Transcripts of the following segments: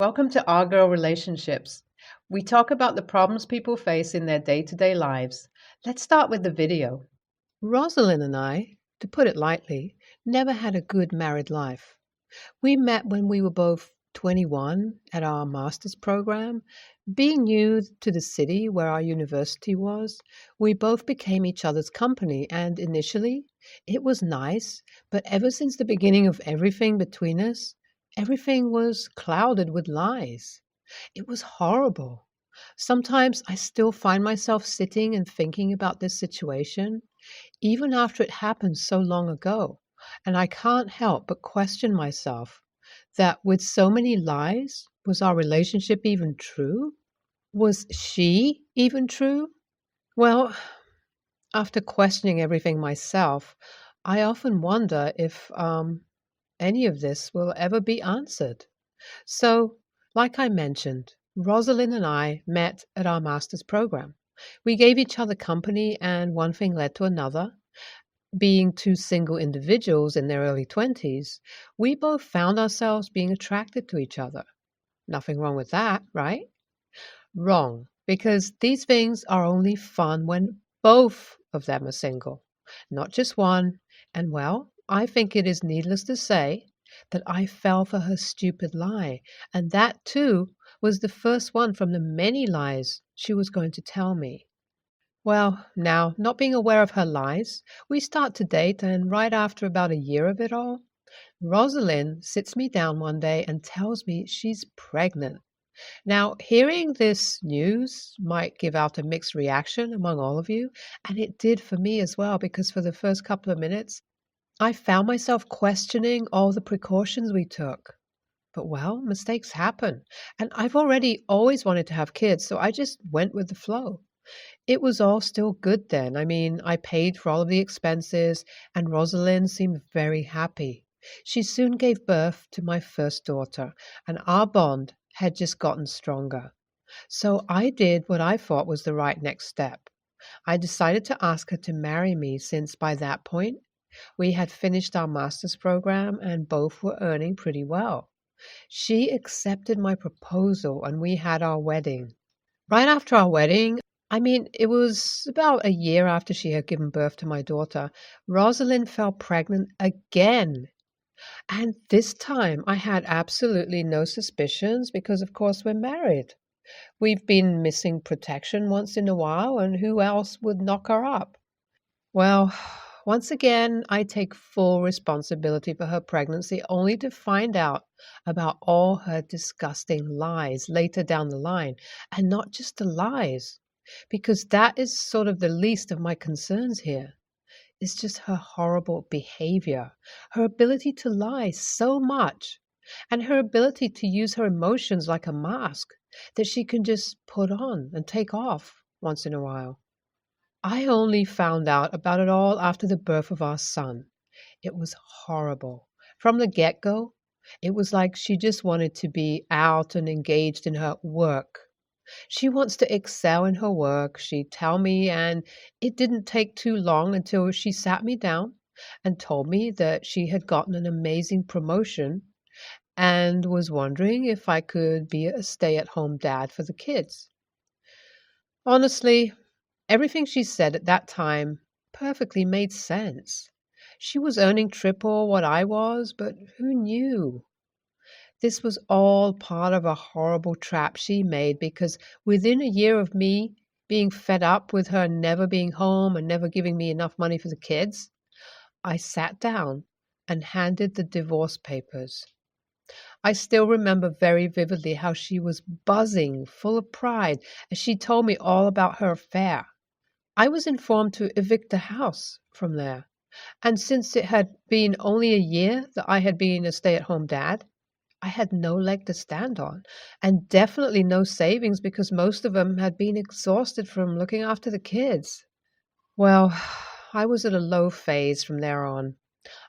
Welcome to Our Girl Relationships. We talk about the problems people face in their day to day lives. Let's start with the video. Rosalind and I, to put it lightly, never had a good married life. We met when we were both 21 at our master's program. Being new to the city where our university was, we both became each other's company, and initially it was nice, but ever since the beginning of everything between us, everything was clouded with lies. It was horrible. Sometimes I still find myself sitting and thinking about this situation even after it happened so long ago, and I can't help but question myself that with so many lies, was our relationship even true? Was she even true? Well, after questioning everything myself, I often wonder if any of this will ever be answered. So, like I mentioned, Rosalind and I met at our master's program. We gave each other company, and one thing led to another. Being two single individuals in their early 20s, we both found ourselves being attracted to each other. Nothing wrong with that, right? Wrong, because these things are only fun when both of them are single, not just one. And well, I think it is needless to say that I fell for her stupid lie, and that too was the first one from the many lies she was going to tell me. Well, now, not being aware of her lies, we start to date, and right after about a year of it all, Rosalind sits me down one day and tells me she's pregnant. Now, hearing this news might give out a mixed reaction among all of you, and it did for me as well, because for the first couple of minutes, I found myself questioning all the precautions we took. But well, mistakes happen, and I've already always wanted to have kids, so I just went with the flow. It was all still good then. I mean, I paid for all of the expenses, and Rosalind seemed very happy. She soon gave birth to my first daughter, and our bond had just gotten stronger. So I did what I thought was the right next step. I decided to ask her to marry me since by that point we had finished our master's program and both were earning pretty well. She accepted my proposal and we had our wedding. Right after our wedding, I mean, it was about a year after she had given birth to my daughter, Rosalind fell pregnant again. And this time I had absolutely no suspicions because, of course, we're married. We've been missing protection once in a while, and who else would knock her up? Well, once again, I take full responsibility for her pregnancy only to find out about all her disgusting lies later down the line. And not just the lies, because that is sort of the least of my concerns here. It's just her horrible behavior, her ability to lie so much, and her ability to use her emotions like a mask that she can just put on and take off once in a while. I only found out about it all after the birth of our son. It was horrible. From the get go, it was like she just wanted to be out and engaged in her work. She wants to excel in her work, she'd tell me, and it didn't take too long until she sat me down and told me that she had gotten an amazing promotion and was wondering if I could be a stay at home dad for the kids. Honestly, everything she said at that time perfectly made sense. She was earning triple what I was, but who knew? This was all part of a horrible trap she made because within a year of me being fed up with her never being home and never giving me enough money for the kids, I sat down and handed the divorce papers. I still remember very vividly how she was buzzing, full of pride, as she told me all about her affair. I was informed to evict the house from there. And since it had been only a year that I had been a stay at home dad, I had no leg to stand on, and definitely no savings because most of them had been exhausted from looking after the kids. Well, I was at a low phase from there on.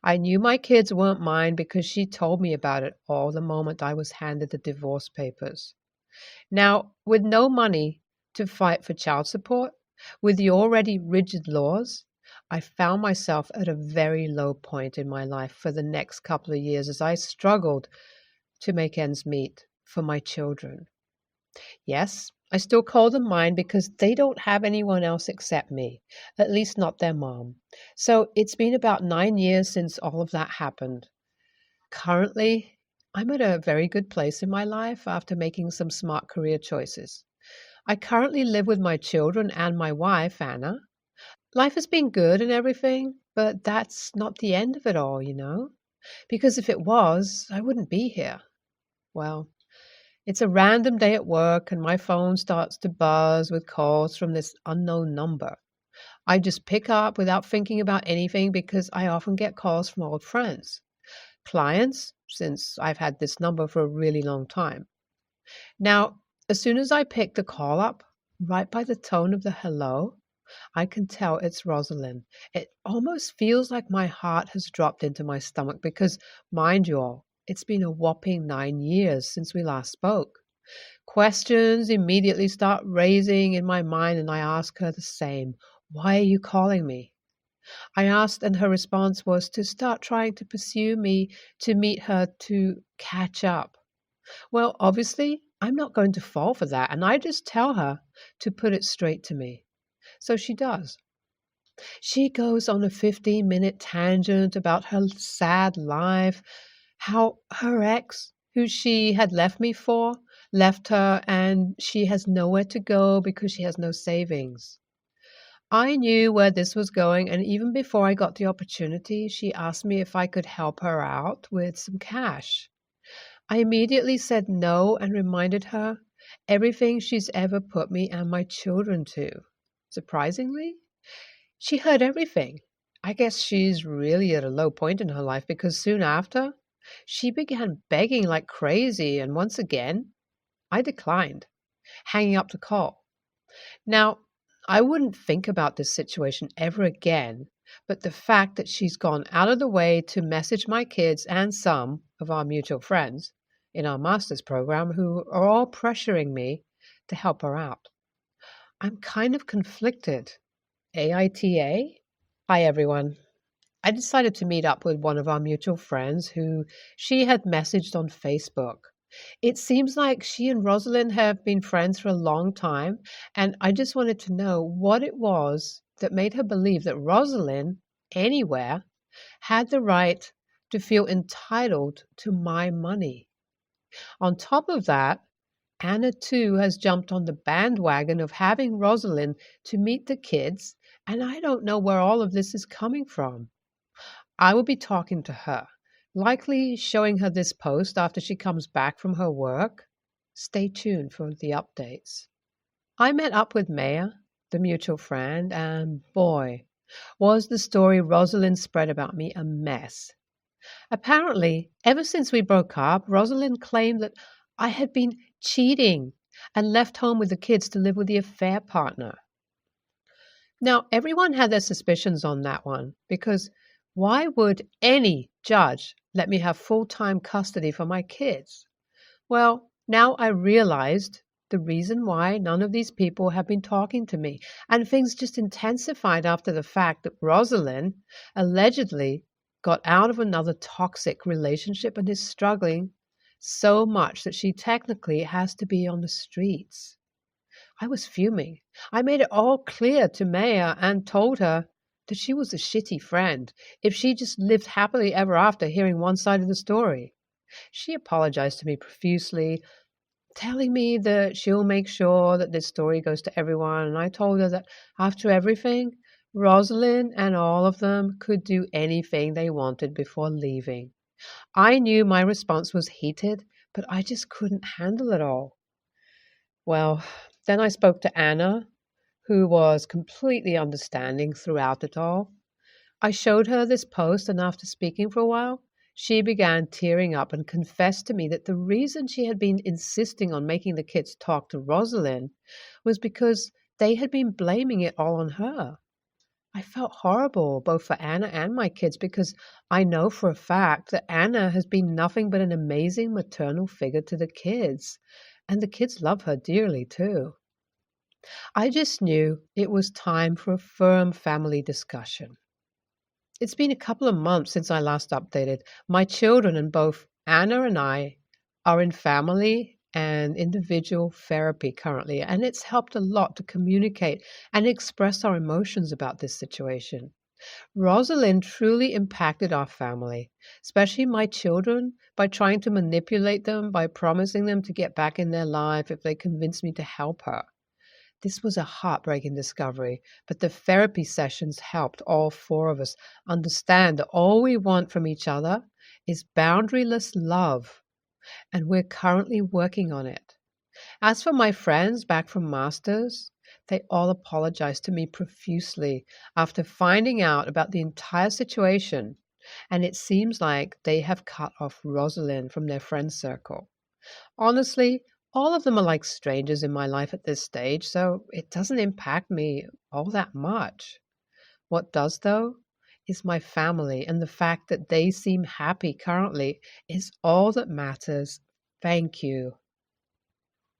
I knew my kids weren't mine because she told me about it all the moment I was handed the divorce papers. Now, with no money to fight for child support, with the already rigid laws, I found myself at a very low point in my life for the next couple of years as I struggled to make ends meet. for my children. Yes, I still call them mine because they don't have anyone else except me, at least not their mom. So it's been about 9 years since all of that happened. Currently, I'm at a very good place in my life after making some smart career choices. I currently live with my children and my wife, Anna. Life has been good and everything, but that's not the end of it all, Because if it was, I wouldn't be here. Well, it's a random day at work and my phone starts to buzz with calls from this unknown number. I just pick up without thinking about anything because I often get calls from old friends, clients, since I've had this number for a really long time. Now, as soon as I pick the call up, right by the tone of the hello, I can tell it's Rosalind. It almost feels like my heart has dropped into my stomach because, mind you all, it's been a whopping 9 years since we last spoke. Questions immediately start raising in my mind, and I ask her the same. Why are you calling me? I asked, and her response was to start trying to pursue me, to meet her, to catch up. Well, obviously, I'm not going to fall for that, and I just tell her to put it straight to me. So she does. She goes on a 15-minute tangent about her sad life, how her ex, who she had left me for, left her and she has nowhere to go because she has no savings. I knew where this was going, and even before I got the opportunity, she asked me if I could help her out with some cash. I immediately said no and reminded her everything she's ever put me and my children to. Surprisingly, she heard everything. I guess she's really at a low point in her life because soon after, she began begging like crazy, and once again, I declined, hanging up the call. Now, I wouldn't think about this situation ever again, but the fact that she's gone out of the way to message my kids and some of our mutual friends in our master's program who are all pressuring me to help her out. I'm kind of conflicted. AITA? Hi, everyone. I decided to meet up with one of our mutual friends who she had messaged on Facebook. It seems like she and Rosalind have been friends for a long time, and I just wanted to know what it was that made her believe that Rosalind, anywhere, had the right to feel entitled to my money. On top of that, Anna too has jumped on the bandwagon of having Rosalind to meet the kids, and I don't know where all of this is coming from. I will be talking to her, likely showing her this post after she comes back from her work. Stay tuned for the updates. I met up with Maya, the mutual friend, and boy, was the story Rosalind spread about me a mess. Apparently, ever since we broke up, Rosalind claimed that I had been cheating and left home with the kids to live with the affair partner. Now, everyone had their suspicions on that one because why would any judge let me have full-time custody for my kids? Well, now I realized the reason why none of these people have been talking to me, and things just intensified after the fact that Rosalind allegedly got out of another toxic relationship and is struggling so much that she technically has to be on the streets. I was fuming. I made it all clear to Maya and told her that she was a shitty friend if she just lived happily ever after hearing one side of the story. She apologized to me profusely, telling me that she'll make sure that this story goes to everyone, and I told her that after everything, Rosalind and all of them could do anything they wanted before leaving. I knew my response was heated, but I just couldn't handle it all. Well, then I spoke to Anna, who was completely understanding throughout it all. I showed her this post, and after speaking for a while, she began tearing up and confessed to me that the reason she had been insisting on making the kids talk to Rosalind was because they had been blaming it all on her. I felt horrible, both for Anna and my kids, because I know for a fact that Anna has been nothing but an amazing maternal figure to the kids, and the kids love her dearly, too. I just knew it was time for a firm family discussion. It's been a couple of months since I last updated. My children and both Anna and I are in family and individual therapy currently, and it's helped a lot to communicate and express our emotions about this situation. Rosalind truly impacted our family, especially my children, by trying to manipulate them, by promising them to get back in their life if they convinced me to help her. This was a heartbreaking discovery, but the therapy sessions helped all four of us understand that all we want from each other is boundaryless love, and we're currently working on it. As for my friends back from Masters, they all apologized to me profusely after finding out about the entire situation, and it seems like they have cut off Rosalind from their friend circle. Honestly, all of them are like strangers in my life at this stage, so it doesn't impact me all that much. What does, though, is my family, and the fact that they seem happy currently is all that matters. Thank you.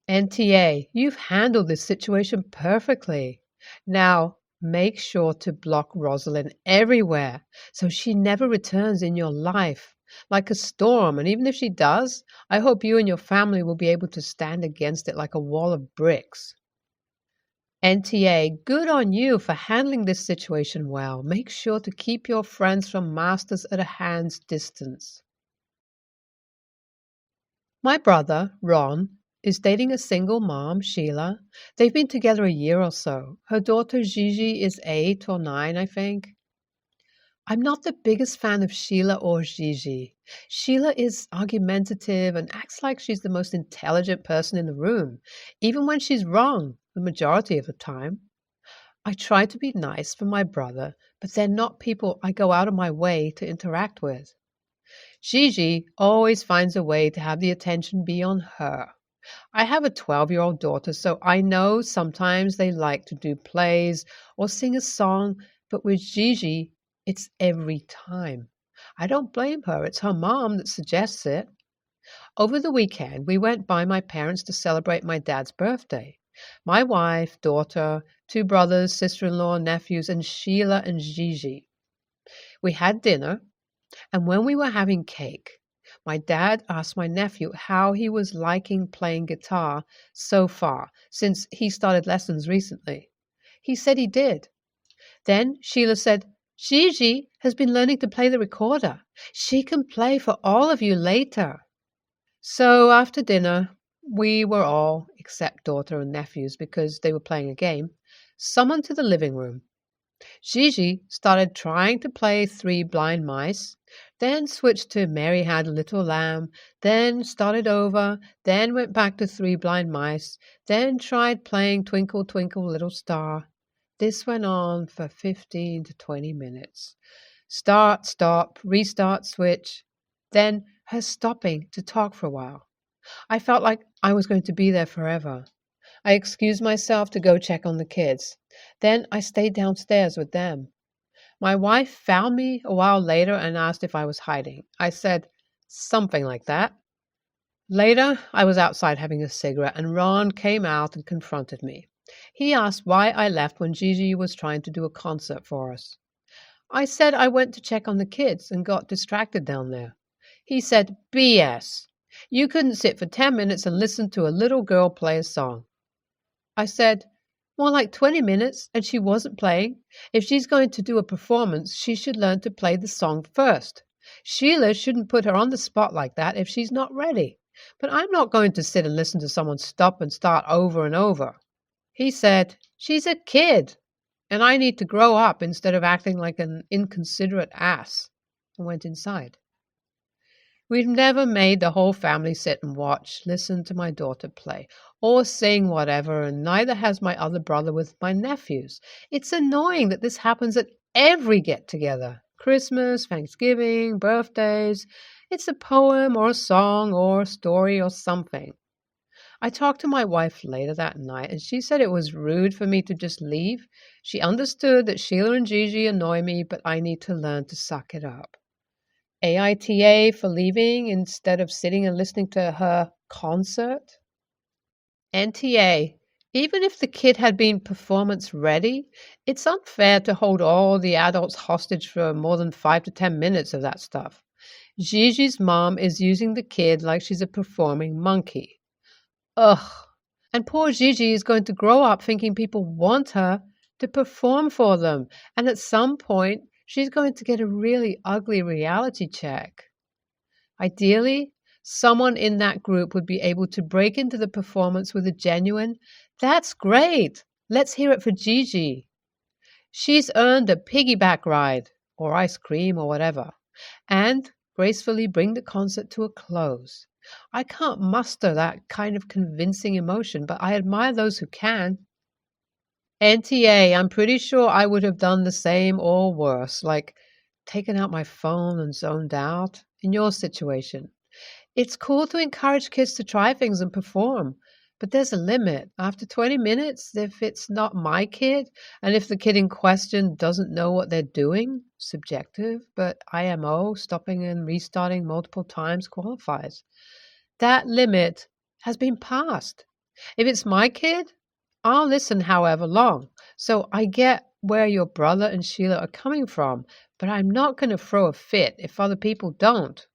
NTA, you've handled this situation perfectly. Now, make sure to block Rosalind everywhere so she never returns in your life like a storm. And even if she does, I hope you and your family will be able to stand against it like a wall of bricks. NTA, good on you for handling this situation well. Make sure to keep your friends from Masters at a hand's distance. My brother, Ron, is dating a single mom, Sheila. They've been together a year or so. Her daughter Gigi is 8 or 9, I think. I'm not the biggest fan of Sheila or Gigi. Sheila is argumentative and acts like she's the most intelligent person in the room, even when she's wrong the majority of the time. I try to be nice for my brother, but they're not people I go out of my way to interact with. Gigi always finds a way to have the attention be on her. I have a 12-year-old daughter, so I know sometimes they like to do plays or sing a song, but with Gigi, it's every time. I don't blame her. It's her mom that suggests it. Over the weekend, we went by my parents to celebrate my dad's birthday. My wife, daughter, 2 brothers, sister-in-law, nephews, and Sheila and Gigi. We had dinner, and when we were having cake, my dad asked my nephew how he was liking playing guitar so far since he started lessons recently. He said he did. Then Sheila said, Gigi has been learning to play the recorder. She can play for all of you later. So after dinner, we were all, except daughter and nephews because they were playing a game, summoned to the living room. Gigi started trying to play Three Blind Mice, then switched to Mary Had a Little Lamb, then started over, then went back to Three Blind Mice, then tried playing Twinkle, Twinkle, Little Star. This went on for 15 to 20 minutes. Start, stop, restart, switch. Then her stopping to talk for a while. I felt like I was going to be there forever. I excused myself to go check on the kids. Then I stayed downstairs with them. My wife found me a while later and asked if I was hiding. I said something like that. Later, I was outside having a cigarette, and Ron came out and confronted me. He asked why I left when Gigi was trying to do a concert for us. I said I went to check on the kids and got distracted down there. He said, BS. You couldn't sit for 10 minutes and listen to a little girl play a song. I said, more like 20 minutes, and she wasn't playing. If she's going to do a performance, she should learn to play the song first. Sheila shouldn't put her on the spot like that if she's not ready. But I'm not going to sit and listen to someone stop and start over and over. He said, she's a kid, and I need to grow up instead of acting like an inconsiderate ass, and went inside. We've never made the whole family sit and watch, listen to my daughter play, or sing whatever, and neither has my other brother with my nephews. It's annoying that this happens at every get-together. Christmas, Thanksgiving, birthdays. It's a poem or a song or a story or something. I talked to my wife later that night, and she said it was rude for me to just leave. She understood that Sheila and Gigi annoy me, but I need to learn to suck it up. AITA for leaving instead of sitting and listening to her concert? NTA, even if the kid had been performance ready, it's unfair to hold all the adults hostage for more than 5 to 10 minutes of that stuff. Gigi's mom is using the kid like she's a performing monkey. Ugh. And poor Gigi is going to grow up thinking people want her to perform for them. And at some point, she's going to get a really ugly reality check. Ideally, someone in that group would be able to break into the performance with a genuine, "That's great! Let's hear it for Gigi. She's earned a piggyback ride," or ice cream or whatever, and gracefully bring the concert to a close. I can't muster that kind of convincing emotion, but I admire those who can. NTA, I'm pretty sure I would have done the same or worse, like taken out my phone and zoned out. In your situation, it's cool to encourage kids to try things and perform, but there's a limit. After 20 minutes, if it's not my kid, and if the kid in question doesn't know what they're doing, subjective, but IMO, stopping and restarting multiple times qualifies. That limit has been passed. If it's my kid, I'll listen however long. So I get where your brother and Sheila are coming from, but I'm not going to throw a fit if other people don't.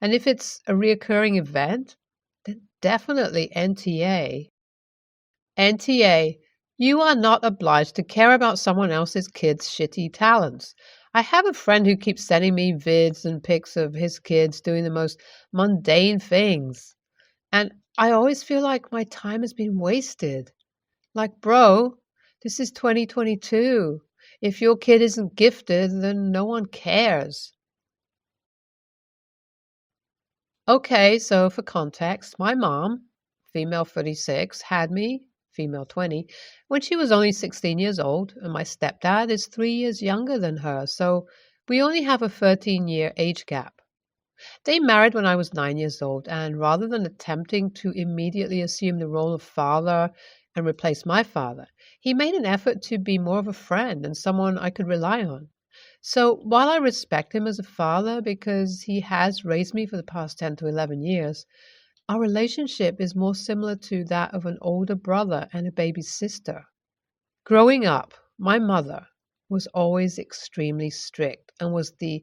And if it's a reoccurring event, then definitely NTA. NTA, you are not obliged to care about someone else's kid's shitty talents. I have a friend who keeps sending me vids and pics of his kids doing the most mundane things. And I always feel like my time has been wasted. Like, bro, this is 2022. If your kid isn't gifted, then no one cares. Okay, so for context, my mom, female 36, had me, female 20, when she was only 16 years old, and my stepdad is 3 years younger than her, so we only have a 13-year age gap. They married when I was 9 years old, and rather than attempting to immediately assume the role of father and replace my father, he made an effort to be more of a friend and someone I could rely on. So while I respect him as a father because he has raised me for the past 10 to 11 years, our relationship is more similar to that of an older brother and a baby sister. Growing up, my mother was always extremely strict and was the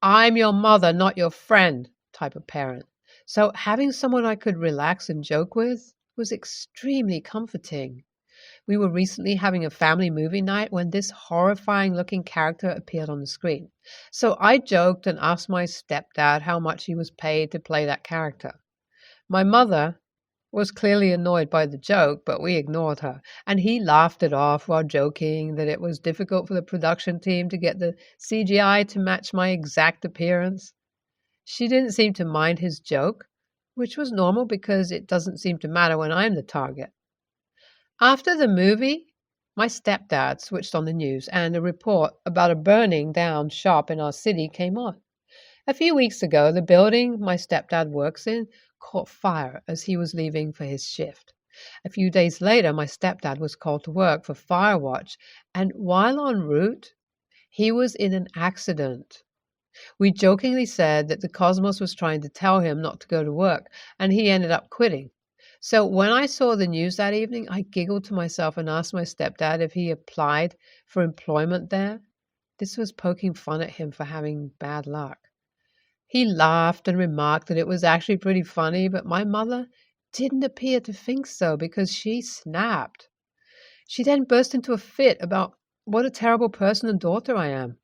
"I'm your mother, not your friend" type of parent. So having someone I could relax and joke with was extremely comforting. We were recently having a family movie night when this horrifying looking character appeared on the screen. So I joked and asked my stepdad how much he was paid to play that character. My mother was clearly annoyed by the joke, but we ignored her, and he laughed it off while joking that it was difficult for the production team to get the CGI to match my exact appearance. She didn't seem to mind his joke, which was normal because it doesn't seem to matter when I'm the target. After the movie, my stepdad switched on the news, and a report about a burning down shop in our city came on. A few weeks ago, the building my stepdad works in caught fire as he was leaving for his shift. A few days later, my stepdad was called to work for fire watch, and while en route, he was in an accident. We jokingly said that the cosmos was trying to tell him not to go to work, and he ended up quitting. So when I saw the news that evening, I giggled to myself and asked my stepdad if he applied for employment there. This was poking fun at him for having bad luck. He laughed and remarked that it was actually pretty funny, but my mother didn't appear to think so because she snapped. She then burst into a fit about what a terrible person and daughter I am,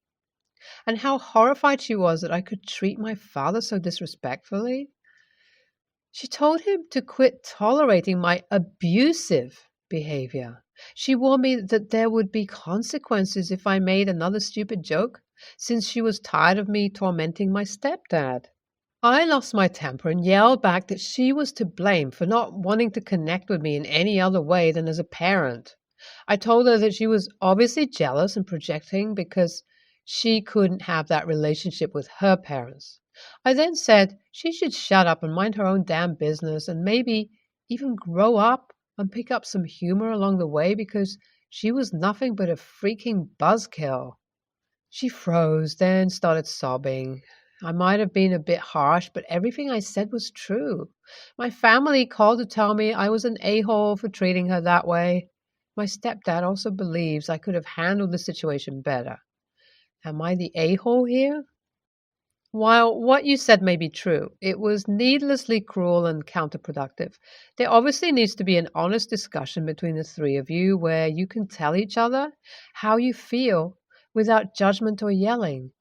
and how horrified she was that I could treat my father so disrespectfully. She told him to quit tolerating my abusive behavior. She warned me that there would be consequences if I made another stupid joke, since she was tired of me tormenting my stepdad. I lost my temper and yelled back that she was to blame for not wanting to connect with me in any other way than as a parent. I told her that she was obviously jealous and projecting because she couldn't have that relationship with her parents. I then said she should shut up and mind her own damn business and maybe even grow up and pick up some humor along the way because she was nothing but a freaking buzzkill. She froze, then started sobbing. I might have been a bit harsh, but everything I said was true. My family called to tell me I was an a-hole for treating her that way. My stepdad also believes I could have handled the situation better. Am I the a-hole here? While what you said may be true, it was needlessly cruel and counterproductive. There obviously needs to be an honest discussion between the three of you where you can tell each other how you feel without judgment or yelling.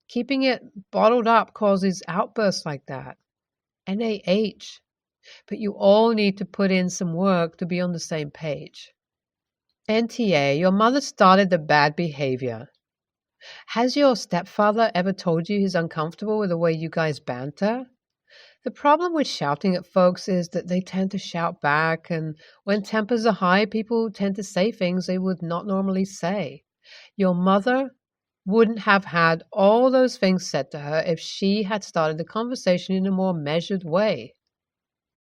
Keeping it bottled up causes outbursts like that. NaH. But you all need to put in some work to be on the same page. NTA, your mother started the bad behavior. Has your stepfather ever told you he's uncomfortable with the way you guys banter? The problem with shouting at folks is that they tend to shout back, and when tempers are high, people tend to say things they would not normally say. Your mother wouldn't have had all those things said to her if she had started the conversation in a more measured way.